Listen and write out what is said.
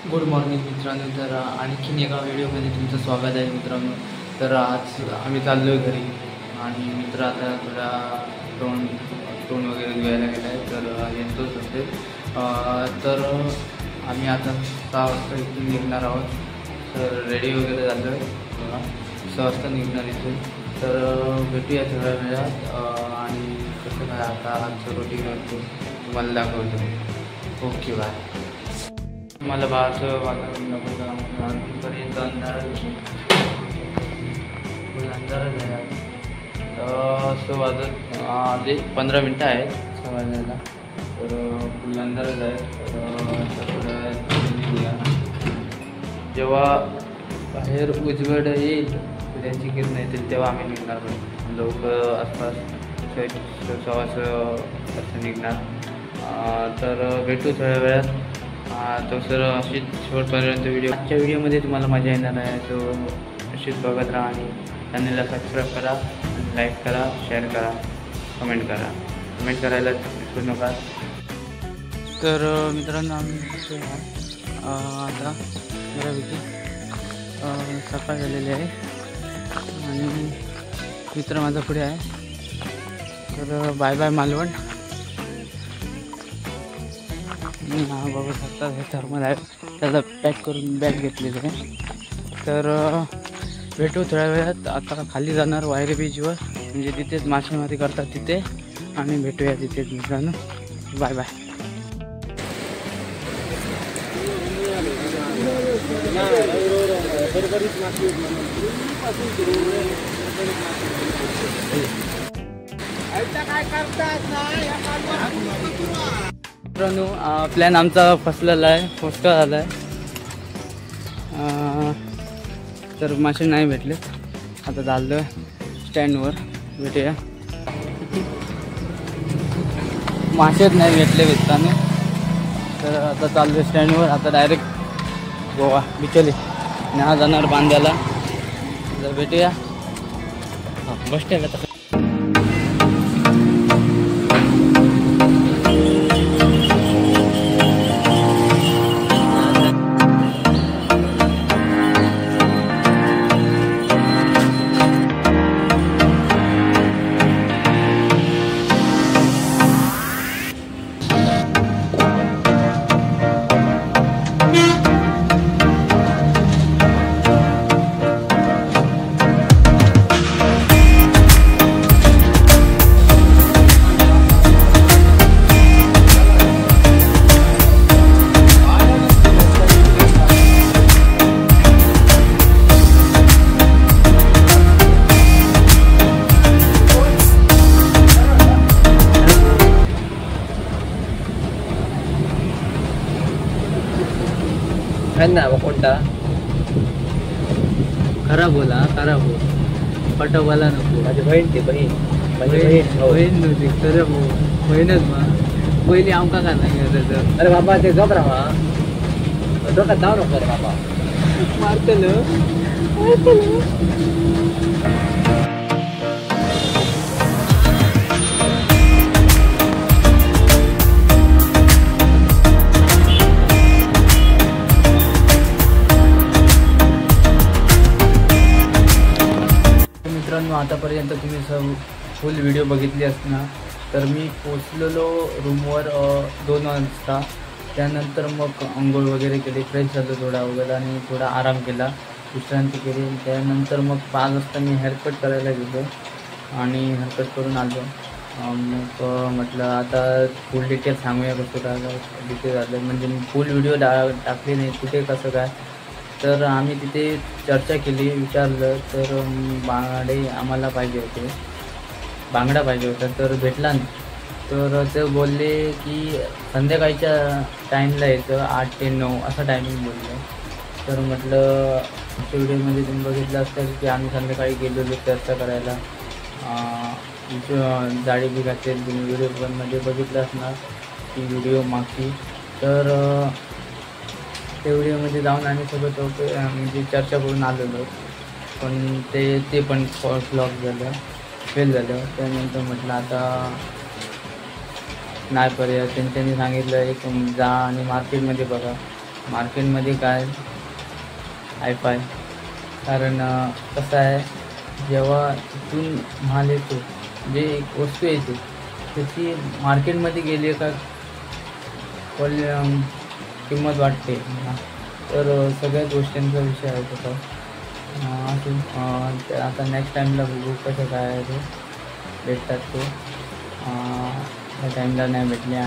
Good morning मित्रांनो. तर आणखीन एका व्हिडिओमध्ये तुमचं स्वागत आहे मित्रांनो. तर आज आम्ही चाललो आहे घरी आणि मित्र आता थोडा तोंड वगैरे धुवायला गेला आहे. तर येतोच असते. तर आम्ही आता 6 वाजता इथून निघणार आहोत. तर रेडी वगैरे झालो आहे. 6 वाजता निघणार इथून. तर भेटूया थोड्या वेळात आणि कसं काय आता आजचं रुटीन होतो तुम्हाला दाखवतो. Okay bye. मला बाळाचं वातावरण दाखवतं. पर्यंत अंधारच अंधारच आहे. तर वाजत 15 मिनटं आहेत 6 वाजायला. तर फुल अंधारच आहे. जेव्हा बाहेर उजवड येईल सूर्याची किरण येतील तेव्हा आम्ही निघणार. लोक आसपास 6:15 निघणार. तर भेटू थोड्या वेळात. तो सर अशीच शेवटपर्यंत आजच्या व्हिडिओमध्ये तुम्हाला मजा येणार आहे. तो अशीच बघत राहा आणि चॅनलला सबस्क्राईब करा, लाईक करा, शेअर करा, कमेंट करायला विसरू नका. तर मित्रांनो आम्ही आता बऱ्यापैकी सकाळ झालेली आहे आणि मित्र माझा पुढे आहे. तर बाय बाय मालवण. हा बघू शकता हे थर्मल आहे, त्याला पॅक करून बॅग घेतलेली आहे. तर भेटू थोड्या वेळात. आता खाली जाणार वायरे बीचवर, म्हणजे तिथेच मासेमारी करतात तिथे, आणि भेटूया तिथेच मित्रांनो. Bye bye. मित्रांनो प्लॅन आमचा फसलेला आहे, फोस्टर आला आहे. तर मासे नाही भेटले. आता चाललो स्टँडवर, भेटूया. मासेच नाही भेटले मित्रांनो. तर आता चाललो स्टँडवर. आता डायरेक्ट गोवा बिचोली ना जाणार बांद्याला. तर भेटूया बस स्टँड. ना कोणता खरा बोला, खरा बोल, पटा बोला नको. माझी बहीण ती बहीण, माझी बहीण नव्हती खरं बोल. बहीणच मग पहिली आमका का नाही करायचं. अरे बाबा ते गप राहा, डोक्यात जाऊ नको रे बाबा. मारतलं मित्रांनो. आतापर्यंत तुम्ही फुल व्हिडिओ बघितली असणार. तर मी पोचलेलो रूमवर 2 वाजता. त्यानंतर मग अंघोळ वगैरे केली, फ्रेश झालो थोडा वगैरे आणि थोडा आराम केला, विश्रांती केली. त्यानंतर मग 5 वाजता मी हेअरकट करायला गेलो आणि हेअरकट करून आलो. मग म्हटलं आता फुल डिटेल सांगूया कसं काय डिटेल झालं. म्हणजे मी फुल व्हिडिओ टाकली नाही कुठे कसं काय. तर आम्ही तिथे चर्चा केली, विचारलं. तर आम्हाला पाहिजे होते, बांगडा पाहिजे होता. तर भेटला नाही. तर ते बोलले की संध्याकाळच्या टाईमला यायचं, 8 ते 9 असा टायमिंग बोलले. तर म्हटलं व्हिडिओमध्ये तुम्ही बघितलं असतं की आम्ही संध्याकाळी गेलेलो चर्चा करायला. जाळी बी घातली तुम्ही व्हिडिओमध्ये बघितलं असणार ती व्हिडिओ मागची. तर त्या व्हिडिओमध्ये जाऊन आम्ही सोबत म्हणजे चर्चा करून आलेलो. पण ते पण फ्लॉप झालं, फेल झालं. त्यानंतर म्हटलं आता नाही पर्याय. त्यांनी सांगितलं एक जा आणि मार्केटमध्ये बघा. मार्केटमध्ये काय हायफाय. कारण कसं आहे, जेव्हा तिथून माल येतो, जे एक वस्तू येते त्याची मार्केटमध्ये गेली का किंमत वाटते. तर सगळ्याच गोष्टींचा विषय आहे तसा. अजून आता नेक्स्ट टाईमला बघू कसं काय आहे ते भेटतात ते. त्या टाईमला नाही भेटल्या.